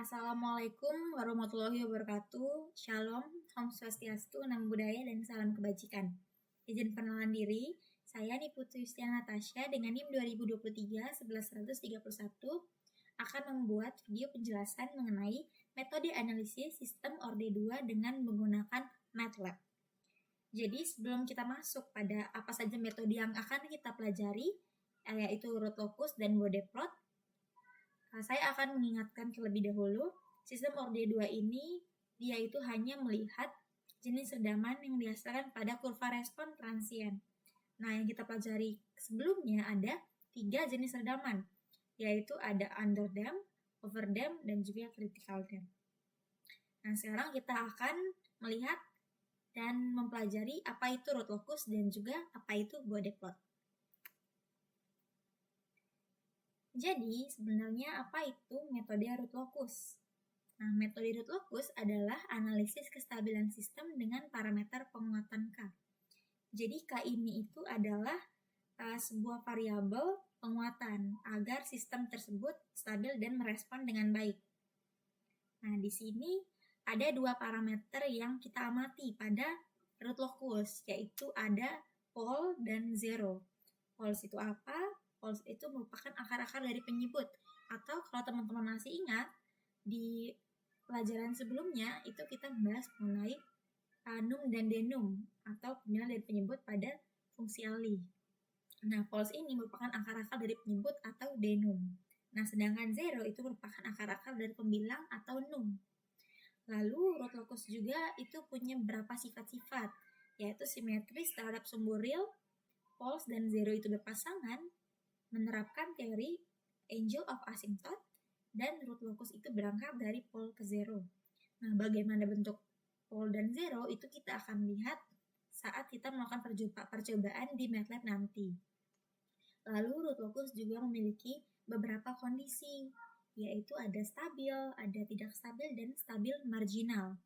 Assalamualaikum warahmatullahi wabarakatuh. Shalom, Om Swastiastu, Namo Buddhaya, dan salam kebajikan. Izin perkenalan diri, saya Niputu Yustiana Natasha dengan NIM 2023-11131 akan membuat video penjelasan mengenai metode analisis sistem Orde 2 dengan menggunakan MATLAB. Jadi sebelum kita masuk pada apa saja metode yang akan kita pelajari, yaitu root locus dan Bode plot, saya akan mengingatkan terlebih dahulu, sistem Orde 2 ini dia itu hanya melihat jenis redaman yang dihasilkan pada kurva respon transien. Nah, yang kita pelajari sebelumnya ada 3 jenis redaman, yaitu ada underdamped, overdamped, dan juga critical damp. Nah, sekarang kita akan melihat dan mempelajari apa itu root locus dan juga apa itu Bode plot. Jadi, sebenarnya apa itu metode root locus? Nah, metode root locus adalah analisis kestabilan sistem dengan parameter penguatan K. Jadi, K ini itu adalah sebuah variabel penguatan agar sistem tersebut stabil dan merespon dengan baik. Nah, di sini ada 2 parameter yang kita amati pada root locus, yaitu ada pole dan zero. Poles itu apa? Poles itu merupakan akar-akar dari penyebut. Atau kalau teman-teman masih ingat, di pelajaran sebelumnya itu kita membahas mengenai num dan denum atau penilaian dari penyebut pada fungsi alih. Nah, poles ini merupakan akar-akar dari penyebut atau denum. Nah, sedangkan zero itu merupakan akar-akar dari pembilang atau num. Lalu root locus juga itu punya beberapa sifat-sifat, yaitu simetris terhadap sumbu real, poles dan zero itu berpasangan, menerapkan teori angle of asymptote, dan root locus itu berangkat dari pole ke zero. Nah, bagaimana bentuk pole dan zero itu kita akan lihat saat kita melakukan percobaan di MATLAB nanti. Lalu root locus juga memiliki beberapa kondisi, yaitu ada stabil, ada tidak stabil, dan stabil marginal.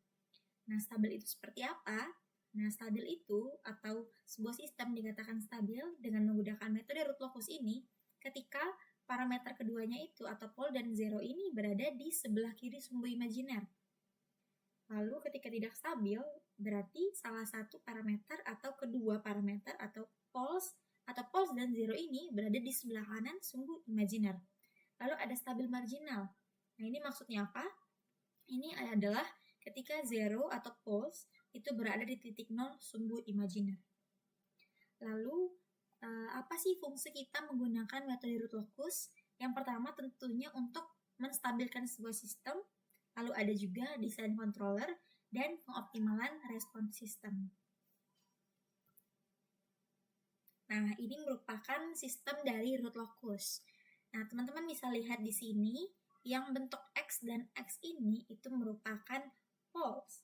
Nah, stabil itu seperti apa? Nah, stabil itu atau sebuah sistem dikatakan stabil dengan menggunakan metode root locus ini ketika parameter keduanya itu atau pole dan zero ini berada di sebelah kiri sumbu imajiner. Lalu ketika tidak stabil berarti salah satu parameter atau kedua parameter atau poles dan zero ini berada di sebelah kanan sumbu imajiner. Lalu ada stabil marginal. Nah, ini maksudnya apa? Ini adalah ketika zero atau poles itu berada di titik nol sumbu imajiner. Lalu, apa sih fungsi kita menggunakan metode root locus? Yang pertama tentunya untuk menstabilkan sebuah sistem, lalu ada juga desain controller dan pengoptimalan respons sistem. Nah, ini merupakan sistem dari root locus. Nah, teman-teman bisa lihat di sini yang bentuk X dan X ini itu merupakan poles.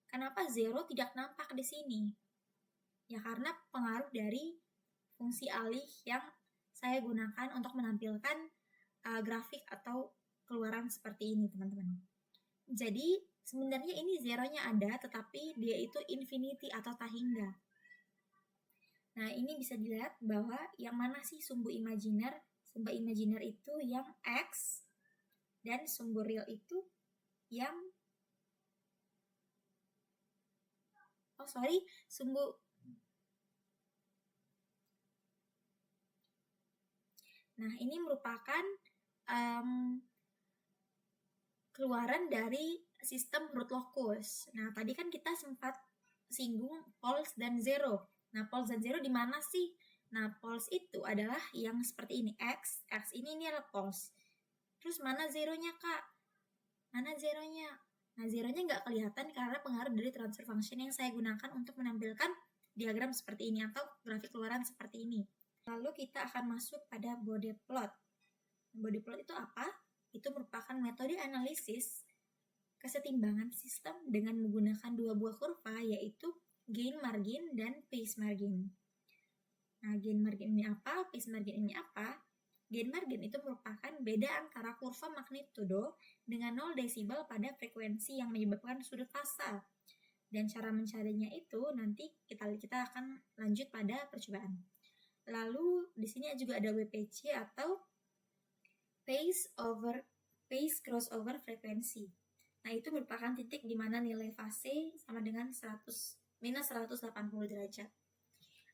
Kenapa zero tidak nampak di sini? Ya karena pengaruh dari fungsi alih yang saya gunakan untuk menampilkan grafik atau keluaran seperti ini, teman-teman. Jadi sebenarnya ini zeronya ada, tetapi dia itu infinity atau tak hingga. Nah, ini bisa dilihat bahwa yang mana sih sumbu imajiner? Sumbu imajiner itu yang X, dan sumbu real itu yang sumbu. Nah, ini merupakan keluaran dari sistem root locus. Nah, tadi kan kita sempat singgung poles dan zero. Nah, poles dan zero di mana sih? Nah, poles itu adalah yang seperti ini, X ini adalah poles. Terus mana zeronya, Kak? Mana zeronya? Nah, zeronya nggak kelihatan karena pengaruh dari transfer function yang saya gunakan untuk menampilkan diagram seperti ini atau grafik keluaran seperti ini. Lalu kita akan masuk pada Bode plot. Bode plot itu apa? Itu merupakan metode analisis kesetimbangan sistem dengan menggunakan 2 buah kurva, yaitu gain margin dan phase margin. Nah, gain margin ini apa? Phase margin ini apa? Gain margin itu merupakan beda antara kurva magnitudo dengan 0 desibel pada frekuensi yang menyebabkan sudut fasa. Dan cara mencarinya itu nanti kita akan lanjut pada percobaan. Lalu di sini juga ada WPC atau phase over phase crossover frekuensi. Nah, itu merupakan titik di mana nilai fase sama dengan minus 180 derajat.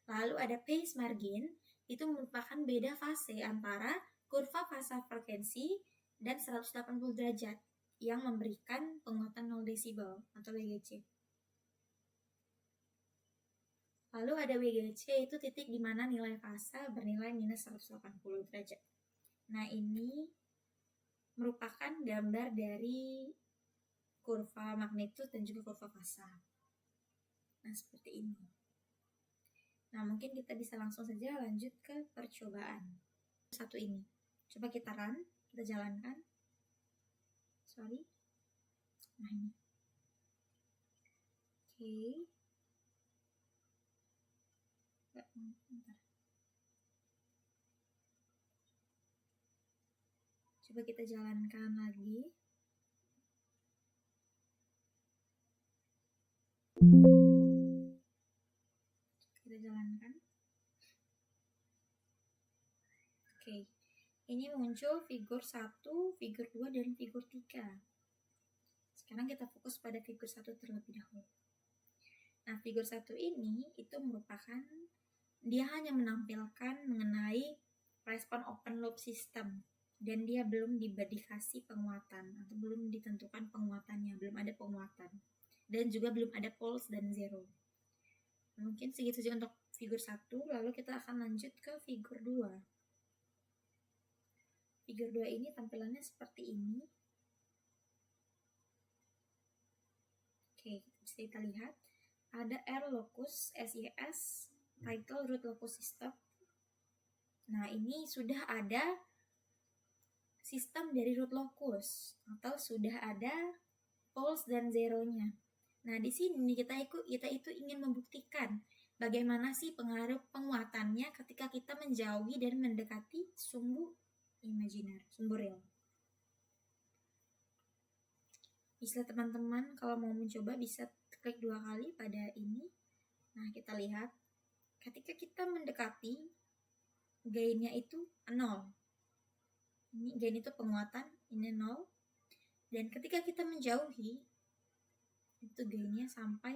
Lalu ada phase margin, itu merupakan beda fase antara kurva fase frekuensi dan 180 derajat yang memberikan penguatan 0 desibel atau WGC. Lalu ada WGC, itu titik di mana nilai fase bernilai minus 180 derajat. Nah, ini merupakan gambar dari kurva magnitude dan juga kurva fase. Nah, seperti ini. Nah, mungkin kita bisa langsung saja lanjut ke percobaan. Satu ini. Coba kita jalankan. Nah, ini. Oke. Bentar. Coba kita jalankan lagi. Kita jalankan. Oke. Ini muncul figur 1, figur 2, dan figur 3. Sekarang kita fokus pada figur 1 terlebih dahulu. Nah, figur 1 ini itu merupakan, dia hanya menampilkan mengenai respon open loop system, dan dia belum diberikan penguatan atau belum ditentukan penguatannya, belum ada penguatan, dan juga belum ada pulse dan zero. Mungkin segitu saja untuk figur 1, lalu kita akan lanjut ke figur 2. Figur 2 ini tampilannya seperti ini. Oke, bisa kita lihat ada R locus SYS, title root locus system. Nah, ini sudah ada sistem dari root locus atau sudah ada pulse dan zeronya. Nah, di sini kita itu ingin membuktikan bagaimana sih pengaruh penguatannya ketika kita menjauhi dan mendekati sumbu imajiner, sumbu real. Bisa teman-teman kalau mau mencoba bisa klik 2 kali pada ini. Nah, kita lihat ketika kita mendekati, gainnya itu 0. Ini gain itu penguatan, ini 0. Dan ketika kita menjauhi, itu gainnya sampai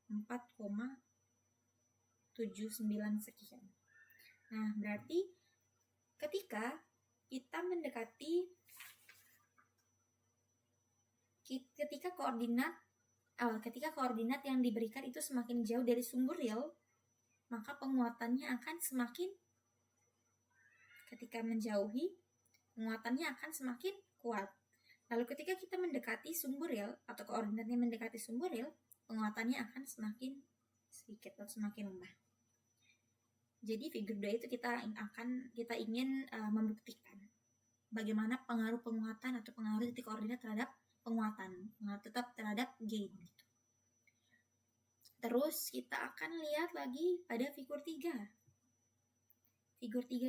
4,79 sekian. Nah, berarti ketika kita mendekati, ketika koordinat yang diberikan itu semakin jauh dari sumber real, maka penguatannya akan semakin, ketika menjauhi, penguatannya akan semakin kuat. Lalu ketika kita mendekati sumber real atau koordinatnya mendekati sumber real, penguatannya akan semakin sedikit atau semakin lemah. Jadi figur 2 itu kita ingin membuktikan bagaimana pengaruh penguatan atau pengaruh titik koordinat terhadap penguatan, tetap terhadap gain. Terus kita akan lihat lagi pada figur 3. Figur 3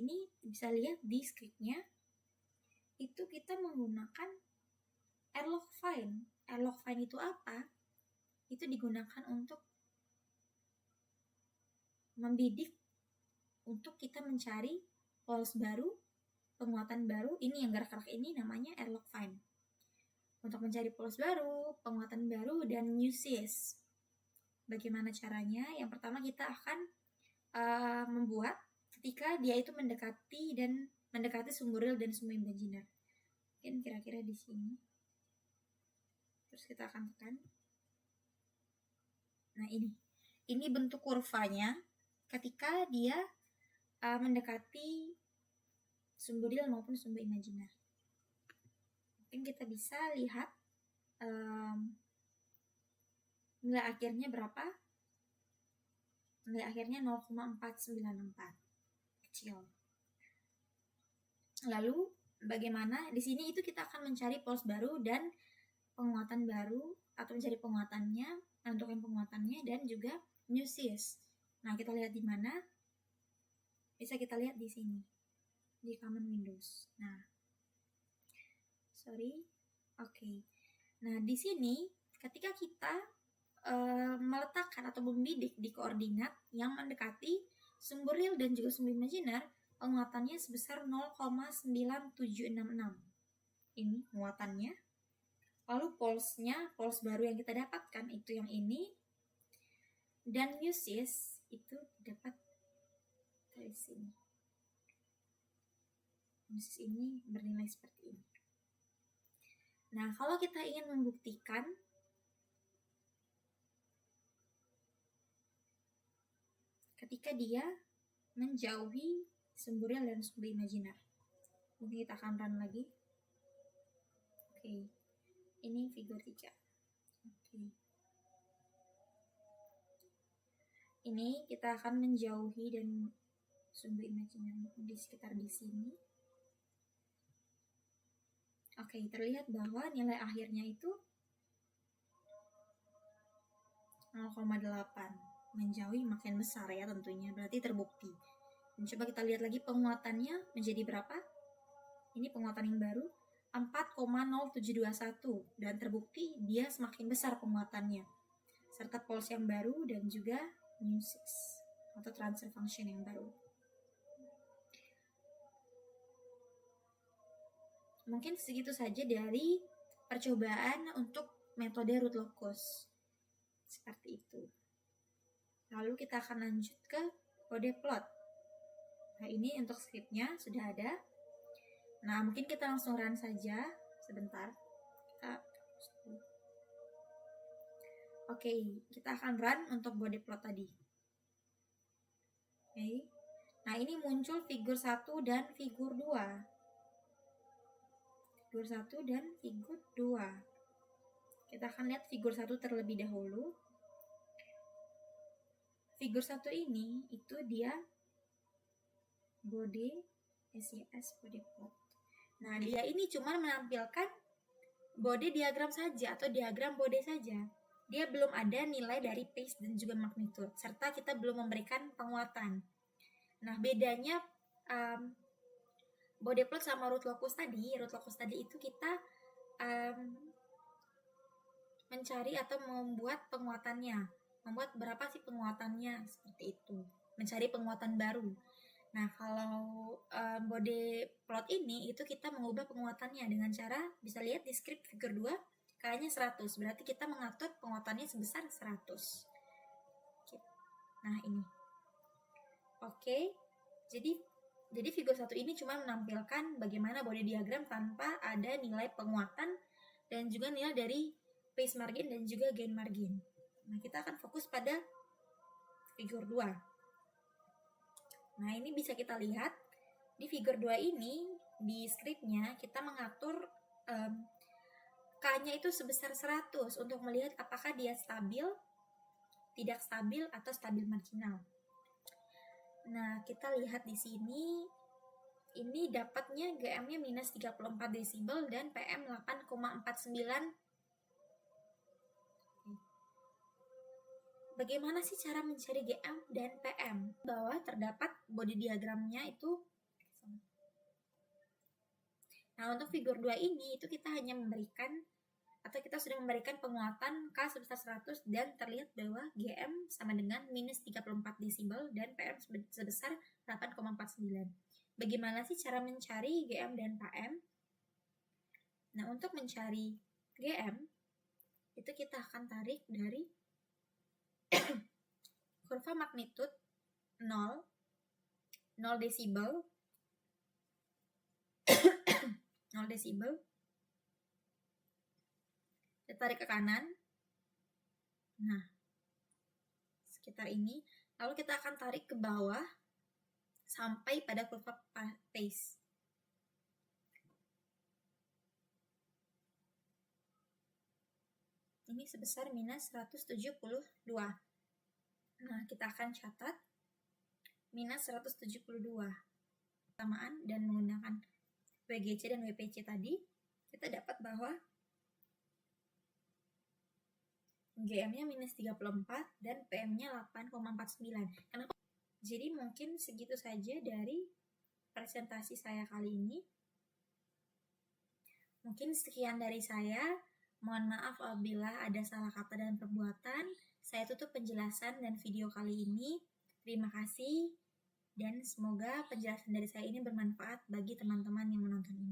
ini bisa lihat di scriptnya itu kita menggunakan R-log fine. R-log fine itu apa? Itu digunakan untuk membidik untuk kita mencari pulse baru, penguatan baru. Ini yang gerak-gerak ini namanya R-log fine. Untuk mencari pulse baru, penguatan baru, dan uses. Bagaimana caranya? Yang pertama kita akan membuat ketika dia itu mendekati sumber real dan sumber imajiner. Mungkin kira-kira di sini. Terus kita akan tekan. Nah, ini bentuk kurvanya ketika dia mendekati sumber real maupun sumber imajiner. Mungkin kita bisa lihat nilai akhirnya berapa? Nilai akhirnya 0,494. Kecil. Lalu bagaimana? Di sini itu kita akan mencari pulse baru dan penguatan baru, atau mencari penguatannya, menentukan penguatannya, dan juga uses. Nah, kita lihat di mana? Bisa kita lihat di sini, di common windows. Nah, Nah, di sini ketika kita meletakkan atau membidik di koordinat yang mendekati sumber real dan juga sumber imajiner, penguatannya sebesar 0,9766. Ini muatannya. Lalu pulse baru yang kita dapatkan itu yang ini. Dan musis itu dapat dari sini. Musis ini bernilai seperti ini. Nah, kalau kita ingin membuktikan ketika dia menjauhi sumber real dan sumber imajiner. Mungkin kita akan run lagi. Oke. Ini figur 3. Oke. Ini kita akan menjauhi dan sumber imajiner di sekitar di sini. Oke, terlihat bahwa nilai akhirnya itu 0,8. Menjauhi makin besar ya tentunya, berarti terbukti. Dan coba kita lihat lagi penguatannya menjadi berapa? Ini penguatan yang baru 4,0721 dan terbukti dia semakin besar penguatannya. Serta pulse yang baru dan juga musis atau transfer function yang baru. Mungkin segitu saja dari percobaan untuk metode root locus. Seperti itu. Lalu kita akan lanjut ke kode plot. Nah, ini untuk scriptnya sudah ada. Nah, mungkin kita langsung run saja sebentar. Oke, kita akan run untuk body plot tadi. Oke. Nah, ini muncul figur 1 dan figur 2. Figur 1 dan figur 2. Kita akan lihat figur 1 terlebih dahulu. Figur 1 ini itu dia body SES body plot. Nah, dia ini cuma menampilkan body diagram saja atau diagram body saja. Dia belum ada nilai dari phase dan juga magnitude, serta kita belum memberikan penguatan. Nah, bedanya body plot sama root locus tadi itu kita mencari atau membuat penguatannya. Membuat berapa sih penguatannya, seperti itu. Mencari penguatan baru. Nah, kalau body plot ini itu kita mengubah penguatannya dengan cara bisa lihat di script figur 2 kayaknya 100. Berarti kita mengatur penguatannya sebesar 100. Nah, ini. Oke. Jadi figur 1 ini cuma menampilkan bagaimana body diagram tanpa ada nilai penguatan dan juga nilai dari phase margin dan juga gain margin. Nah, kita akan fokus pada figur 2. Nah, ini bisa kita lihat di figur 2 ini, di scriptnya kita mengatur K-nya itu sebesar 100 untuk melihat apakah dia stabil, tidak stabil, atau stabil marginal. Nah, kita lihat di sini, ini dapatnya GM-nya minus 34 desibel dan PM 8,49. Bagaimana sih cara mencari GM dan PM? Bawah terdapat body diagramnya itu. Nah, untuk figur 2 ini itu kita hanya memberikan atau kita sudah memberikan penguatan K sebesar 100 dan terlihat bahwa GM sama dengan minus 34 desibel dan PM sebesar 8,49. Bagaimana sih cara mencari GM dan PM? Nah, untuk mencari GM itu kita akan tarik dari kurva magnitude 0 desibel 0 desibel, kita tarik ke kanan. Nah, sekitar ini. Lalu kita akan tarik ke bawah sampai pada kurva phase. Ini sebesar minus 172. Nah, kita akan catat minus 172. Samaan dan menggunakan WGC dan WPC tadi, kita dapat bahwa GM-nya minus 34 dan PM-nya 8,49. Kenapa? Jadi mungkin segitu saja dari presentasi saya kali ini. Mungkin sekian dari saya. Mohon maaf apabila ada salah kata dan perbuatan. Saya tutup penjelasan dan video kali ini. Terima kasih. Dan semoga penjelasan dari saya ini bermanfaat bagi teman-teman yang menonton ini.